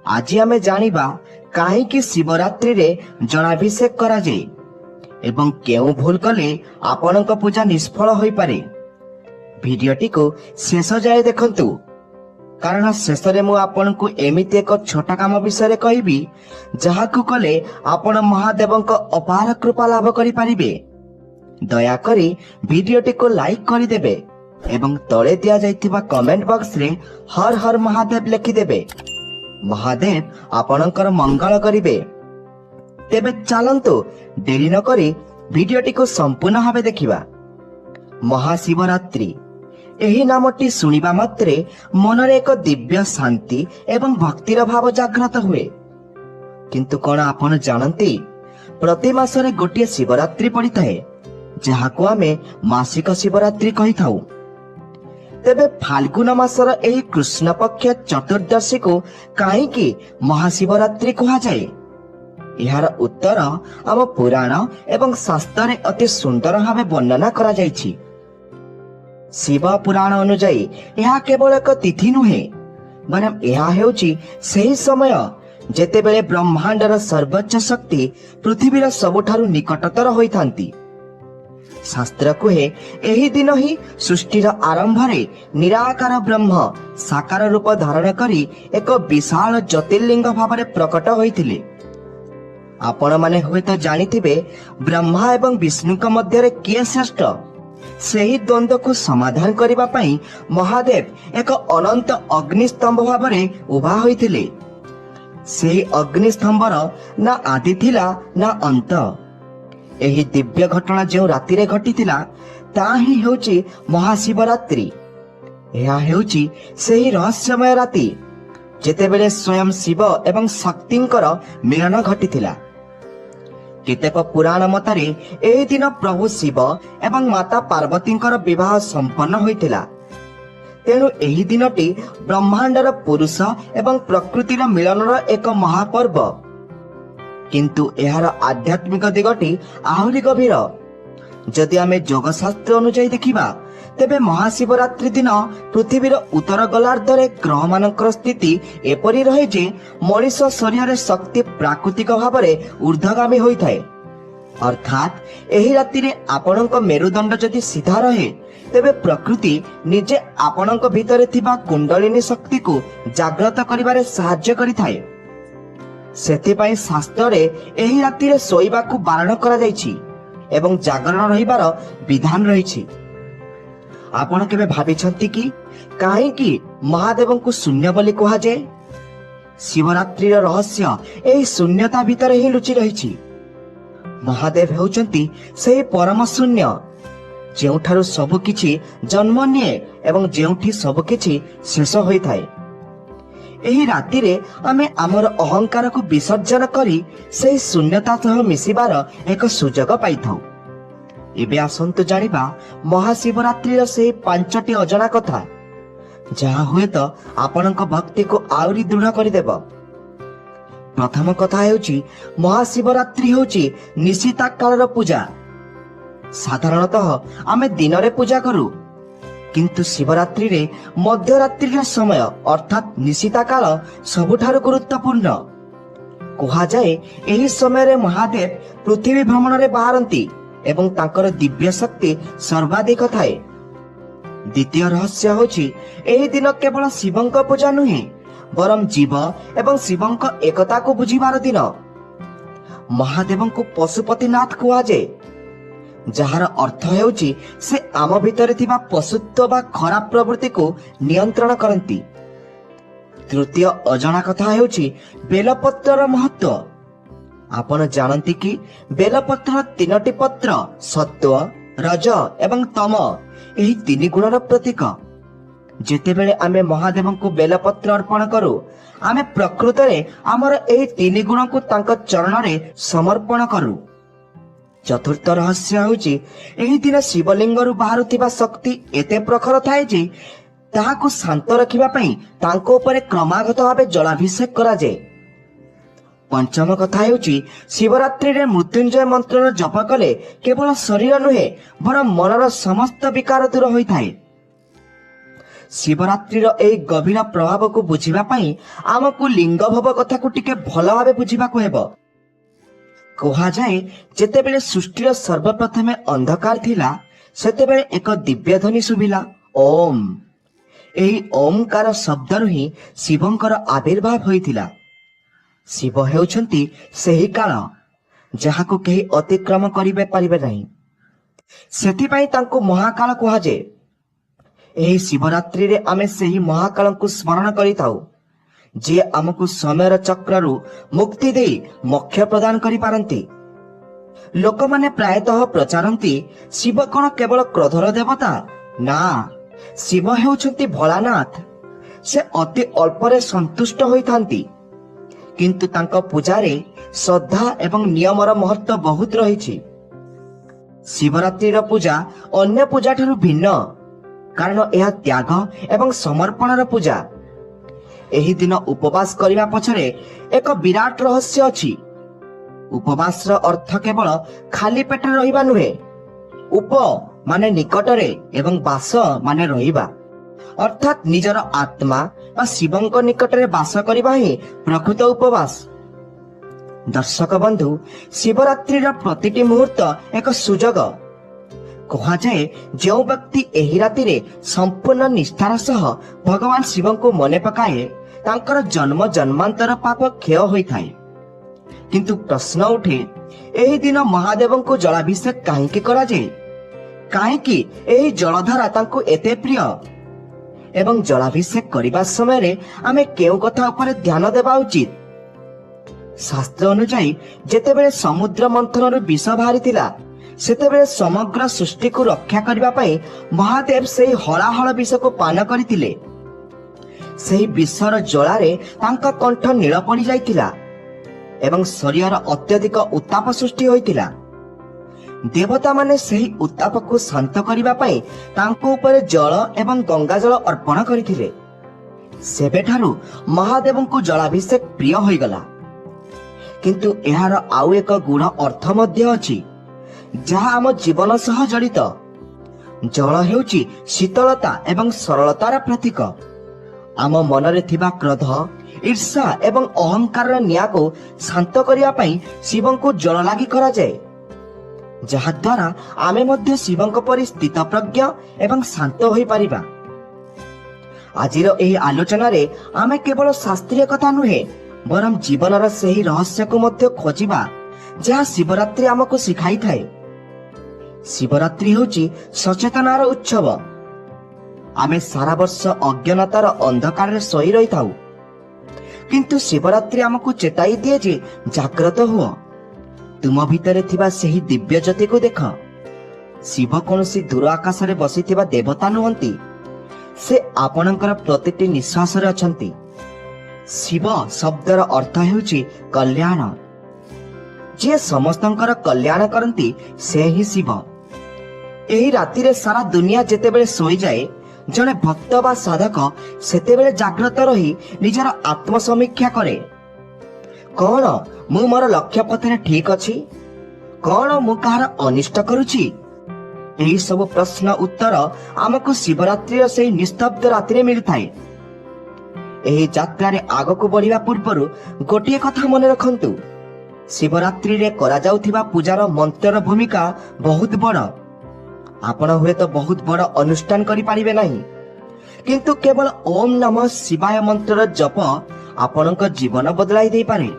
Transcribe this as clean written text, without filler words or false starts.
आज आमे जानिबा काहेकि शिवरात्रि रे जलाभिषेक करा जाए एवं केउ भूल कले आपनक पूजा निष्फल होई पारे। भिडियोटी को शेष जाए देखंतु कारण शेष रे मु आपनकु एमिति एक छोटा काम विषय कहबी जहाकु कले आपण महादेवंक अपार कृपा लाभ करि पारिबे। दया करी भिडियोटी को लाइक करि देबे एवं तळे दिया जाइथिबा कमेंट बॉक्स रे हर हर महादेव लिखि देबे। महादेव आपणकर मंगल करिबे। तेबे चलंतु देरी न करी भिडियोटी को संपूर्ण भावे देखिबा। महाशिवरात्रि एही नामटी सुनिबा मात्रे मनरे एक दिव्य शांति एवं भक्तिर भाव जागृत हुए। किंतु कोन आपण जानती प्रति मासरे गोटे शिवरात्रि पड़िଥାଏ जहाको आमे मासिक शिवरात्रि कहि थाउ। तेबे फाल्गुन मासर एही कृष्ण पक्ष चतुर्दशी को काहेकि महाशिवरात्रि कहा जाए यार उत्तर आम पुराण एवं शास्त्र अति सुंदर भावे वर्णना करा जाइछि। शिव पुराण अनुजाई यह केवल एक तिथि नुहे बरम यह हेउछि सेही समय जेतेबेले ब्रह्मांडर सर्वोच्च शक्ति पृथ्वीर सबुठारु निकटतर होइथांती। शास्त्र कुहे एही दिन ही सृष्टिर आरंभ रे निराकार ब्रह्म साकार रूप धारण करी एक विशाल ज्योतिर्लिंग भावरे प्रकट होइथिले। आपण माने हुए तो जानिथिबे ब्रह्मा एवं विष्णुक मध्यरे किए श्रेष्ठ सेही द्वंद्व को समाधान करिबा पई महादेव एक अनंत अग्निस्तंभ भावरे उभा होइथिले। सेही अग्निस्तंभर ना आदि थिला ना अंत। एही दिव्य घटना जो राति रे घटिथिला ताही हेउची महाशिवरात्रि। यह हेउची सेही रहस्यमय राति जेतेबेले स्वयं शिव एवं शक्तिंकर मिलन घटिथिला। केतेक पुराण मतरे एही दिन प्रभु शिव एवं माता पार्वतींकर विवाह संपन्न होइथिला। तेणु एही दिनटी ब्रह्मांडर पुरुष एवं प्रकृतिर मिलनर एक महापर्व। किंतु एहार आध्यात्मिक दिगटी आहुरी गभीर। जदि आमे जोगशास्त्र अनुसार देखिबा तेबे महाशिवरात्रि दिन पृथ्वीर उत्तर गोलार्धरे ग्रह मानकर स्थिति एपरि रहे जे मनुष्य शरीर शक्ति प्राकृतिक भावरे ऊर्ध्वगामी होइथाय। अर्थात एही राति रे आपणक मेरुदंड जदि सीधा रहे तेबे प्रकृति निजे आपणक भितरे थिबा कुंडलिनी शक्ति को जागृत करिबारे सहाय्य करिथाय। सेथिपाई शास्त्र रे एही राति रे सोइबाकू बारण करा जाइछि एवं जागरण रहिबार विधान रहिछि। आपण केबे भाबिछंती कि काहेकि महादेवंकु शून्य बोली कहा जाए? शिवरात्रि रहस्य एही शून्यता भितर ही लुचि रहिछि। महादेव हेउचंती सेही परम शून्य जेउठारु सब किछि जन्म निए एवं जेउठी सब किछि शेष होइथाय। एही राति रे आमे हमर अहंकार को विसर्जन करी सेही शून्यता सह मिसिबार एक सुजोग पाइथाउ। एबे आसंतु जानिबा महाशिवरात्रि से पांचटी अजना कथा जहा हुए तो आपनक भक्ति को आउरी दृढ़ करिदेब। प्रथम कथा हेउची महाशिवरात्रि हेउची निशिता कालर पूजा। साधारणतः आमे दिन रे पूजा करू किंतु शिवरात्रि रे मध्यरात्रि समय अर्थात निशिता काल सबुठारु गुरुत्वपूर्ण। कहा जाए एही समय रे महादेव पृथ्वी भ्रमण रे बाहरंती एवं तांकर दिव्य शक्ति सर्वाधिक थाए। द्वितीय रहस्य होची एही दिन केवल शिवंक पूजा नुहे बरम जीव एवं शिवंक एकता को बुझिबार दिन। महादेवंकु पशुपतिनाथ कुआ जाए जहार अर्थ हेउची से आम भितरे थिबा पशुत्व बा खराब प्रवृत्ति को नियंत्रण करंती। तृतीय अजଣା कथा हेउची बेलपत्रर महत्व। आपण जानती कि बेलपत्र तीनोटी पत्र सत्व रज एवं तम एही तीन गुणर प्रतीक। जेतेबेले आमे महादेवंकु बेलपत्र अर्पण करू आमे प्रकृत रे हमर एही तीन गुण को तांक चरण रे समर्पण करू। चतुर्थ रहस्य होची एही दिन शिवलिंगरु बाहरुथिबा शक्ति एते प्रखर थाए जे ताहाकु शांत रखिबा पई तांको उपरे क्रमागत भावे जलाभिषेक करा जाए। पंचम कथा हेउची शिवरात्रि रे मृत्युंजय मंत्र जप कले केवल शरीर नुहे बरं मनर समस्त विकार दूर होइथाए। ଶିବରାତ୍ରିର ଏହି ଗଭୀର ପ୍ରଭାବକୁ ବୁଝିବା ପାଇଁ ଆମକୁ ଲିଙ୍ଗ ଭବ କଥାକୁ ଟିକେ ଭଲ ଭାବେ ବୁଝିବାକୁ ହେବ। କୁହାଯାଏ ଯେତେବେଳେ ସୃଷ୍ଟିର ସର୍ବପ୍ରଥମେ ଅନ୍ଧକାର ଥିଲା ସେତେବେଳେ ଏକ ଦିବ୍ୟ ଧ୍ୱନି ଶୁଭିଲା, ଓମ୍। ଏହି ଓମ୍କାର ଶବ୍ଦରୁ ହିଁ ଶିବଙ୍କର ଆବିର୍ଭାବ ହୋଇଥିଲା। ଶିବ ହେଉଛନ୍ତି ସେହି କାଳ ଯାହାକୁ କେହି ଅତିକ୍ରମ କରିପାରିବେ ନାହିଁ। ସେଥିପାଇଁ ତାଙ୍କୁ ମହାକାଳ କୁହାଯାଏ। ଏହି ଶିବରାତ୍ରିରେ ଆମେ ସେହି ମହାକାଳଙ୍କୁ ସ୍ମରଣ କରିଥାଉ, ଯିଏ ଆମକୁ ସମୟର ଚକ୍ରରୁ ମୁକ୍ତି ଦେଇ ମୋକ୍ଷ ପ୍ରଦାନ କରିପାରନ୍ତି। ଲୋକମାନେ ପ୍ରାୟତଃ ପ୍ରଚାରନ୍ତି ଶିବ କଣ କେବଳ କ୍ରୋଧର ଦେବତା? ନା, ଶିବ ହେଉଛନ୍ତି ଭୋଳାନାଥ। ସେ ଅତି ଅଳ୍ପରେ ସନ୍ତୁଷ୍ଟ ହୋଇଥାନ୍ତି, କିନ୍ତୁ ତାଙ୍କ ପୂଜାରେ ଶ୍ରଦ୍ଧା ଏବଂ ନିୟମର ମହତ୍ତ୍ୱ ବହୁତ ରହିଛି। ଶିବରାତ୍ରିର ପୂଜା ଅନ୍ୟ ପୂଜା ଠାରୁ ଭିନ୍ନ, କାରଣ ଏହା ତ୍ୟାଗ ଏବଂ ସମର୍ପଣର ପୂଜା। ଏହି ଦିନ ଉପବାସ କରିବା ପଛରେ ଏକ ବିରାଟ ରହସ୍ୟ ଅଛି। ଉପବାସର ଅର୍ଥ କେବଳ ଖାଲି ପେଟରେ ରହିବା ନୁହେଁ। ଉପ ମାନେ ନିକଟରେ ଏବଂ ବାସ ମାନେ ରହିବା, ଅର୍ଥାତ୍ ନିଜର ଆତ୍ମା ବା ଶିବଙ୍କ ନିକଟରେ ବାସ କରିବା ହିଁ ପ୍ରକୃତ ଉପବାସ। ଦର୍ଶକ ବନ୍ଧୁ, ଶିବରାତ୍ରିର ପ୍ରତିଟି ମୁହୂର୍ତ୍ତ ଏକ ସୁଯୋଗ। କୁହାଯାଏ ଯେଉଁ ବ୍ୟକ୍ତି ଏହି ରାତିରେ ସମ୍ପୂର୍ଣ୍ଣ ନିଷ୍ଠାର ସହ ଭଗବାନ ଶିବଙ୍କୁ ମନେ ପକାଏ ତାଙ୍କର ଜନ୍ମ ଜନ୍ମାନ୍ତର ପାପ କ୍ଷୟ ହୋଇଥାଏ। କିନ୍ତୁ ପ୍ରଶ୍ନ ଉଠେ, ଏହି ଦିନ ମହାଦେବଙ୍କୁ ଜଳାଭିଷେକ କାହିଁକି କରାଯାଏ? କାହିଁକି ଏହି ଜଳଧାରା ତାଙ୍କୁ ଏତେ ପ୍ରିୟ? ଏବଂ ଜଳାଭିଷେକ କରିବା ସମୟରେ ଆମେ କେଉଁ କଥା ଉପରେ ଧ୍ୟାନ ଦେବା ଉଚିତ? ଶାସ୍ତ୍ର ଅନୁଯାୟୀ ଯେତେବେଳେ ସମୁଦ୍ର ମନ୍ଥନରୁ ବିଷ ବାହାରିଥିଲା ସେତେବେଳେ ସମଗ୍ର ସୃଷ୍ଟିକୁ ରକ୍ଷା କରିବା ପାଇଁ ମହାଦେବ ସେହି ହଳାହଳ ବିଷକୁ ପାନ କରିଥିଲେ। ସେହି ବିଷର ଜ୍ୱାଳାରେ ତାଙ୍କ କଣ୍ଠ ନୀଳ ପଡ଼ିଯାଇଥିଲା ଏବଂ ଶରୀରର ଅତ୍ୟଧିକ ଉତ୍ତାପ ସୃଷ୍ଟି ହୋଇଥିଲା। ଦେବତାମାନେ ସେହି ଉତ୍ତାପକୁ ଶାନ୍ତ କରିବା ପାଇଁ ତାଙ୍କ ଉପରେ ଜଳ ଏବଂ ଗଙ୍ଗାଜଳ ଅର୍ପଣ କରିଥିଲେ। ସେବେଠାରୁ ମହାଦେବଙ୍କୁ ଜଳାଭିଷେକ ପ୍ରିୟ ହୋଇଗଲା। କିନ୍ତୁ ଏହାର ଆଉ ଏକ ଗୂଢ଼ ଅର୍ଥ ମଧ୍ୟ ଅଛି, ଯାହା ଆମ ଜୀବନ ସହ ଜଡ଼ିତ। ଜଳ ହେଉଛି ଶୀତଳତା ଏବଂ ସରଳତାର ପ୍ରତୀକ। ଆମ ମନରେ ଥିବା କ୍ରୋଧ, ଈର୍ଷା ଏବଂ ଅହଙ୍କାରର ନିଆଁକୁ ଶାନ୍ତ କରିବା ପାଇଁ ଶିବଙ୍କୁ ଜଳ ଲାଗି କରାଯାଏ, ଯାହାଦ୍ୱାରା ଆମେ ମଧ୍ୟ ଶିବଙ୍କ ପରି ସ୍ଥିତପ୍ରଜ୍ଞ ଏବଂ ଶାନ୍ତ ହୋଇପାରିବା। ଆଜିର ଏହି ଆଲୋଚନାରେ ଆମେ କେବଳ ଶାସ୍ତ୍ରୀୟ କଥା ନୁହେଁ, ବରଂ ଜୀବନର ସେହି ରହସ୍ୟକୁ ମଧ୍ୟ ଖୋଜିବା ଯାହା ଶିବରାତ୍ରି ଆମକୁ ଶିଖାଇଥାଏ। ଶିବରାତ୍ରି ହେଉଛି ସଚେତନାର ଉତ୍ସବ। ଆମେ ସାରା ବର୍ଷ ଅଜ୍ଞାନତାର ଅନ୍ଧକାରରେ ଶୋଇ ରହିଥାଉ, କିନ୍ତୁ ଶିବରାତ୍ରି ଆମକୁ ଚେତାଇ ଦିଏ ଯେ ଜାଗ୍ରତ ହୁଅ, ତୁମ ଭିତରେ ଥିବା ସେହି ଦିବ୍ୟ ଜ୍ୟୋତିକୁ ଦେଖ। ଶିବ କୌଣସି ଦୂର ଆକାଶରେ ବସିଥିବା ଦେବତା ନୁହନ୍ତି, ସେ ଆପଣଙ୍କର ପ୍ରତିଟି ନିଶ୍ୱାସରେ ଅଛନ୍ତି। ଶିବ ଶବ୍ଦର ଅର୍ଥ ହେଉଛି କଲ୍ୟାଣ। ଯିଏ ସମସ୍ତଙ୍କର କଲ୍ୟାଣ କରନ୍ତି ସେ ହିଁ ଶିବ। ଏହି ରାତିରେ ସାରା ଦୁନିଆ ଯେତେବେଳେ ଶୋଇଯାଏ, ଜଣେ ଭକ୍ତ ବା ସାଧକ ସେତେବେଳେ ଜାଗ୍ରତ ରହି ନିଜର ଆତ୍ମସମୀକ୍ଷା କରେ। କଣ ମୁଁ ମୋର ଲକ୍ଷ୍ୟ ପଥରେ ଠିକ ଅଛି? କଣ ମୁଁ କାହାର ଅନିଷ୍ଟ କରୁଛି? ଏହି ସବୁ ପ୍ରଶ୍ନ ଉତ୍ତର ଆମକୁ ଶିବରାତ୍ରିର ସେହି ନିସ୍ତବ୍ଧ ରାତିରେ ମିଳିଥାଏ। ଏହି ଯାତ୍ରାରେ ଆଗକୁ ବଢିବା ପୂର୍ବରୁ ଗୋଟିଏ କଥା ମନେ ରଖନ୍ତୁ, ଶିବରାତ୍ରିରେ କରାଯାଉଥିବା ପୂଜାର ମନ୍ତ୍ରର ଭୂମିକା ବହୁତ ବଡ଼। ଆପଣ ହୁଏତ ବହୁତ ବଡ଼ ଅନୁଷ୍ଠାନ କରିପାରିବେ ନାହିଁ, କିନ୍ତୁ କେବଳ ଓମ୍ ନମଃ ଶିବାୟ ମନ୍ତ୍ରର ଜପ ଆପଣଙ୍କ ଜୀବନ ବଦଳାଇ ଦେଇପାରେ।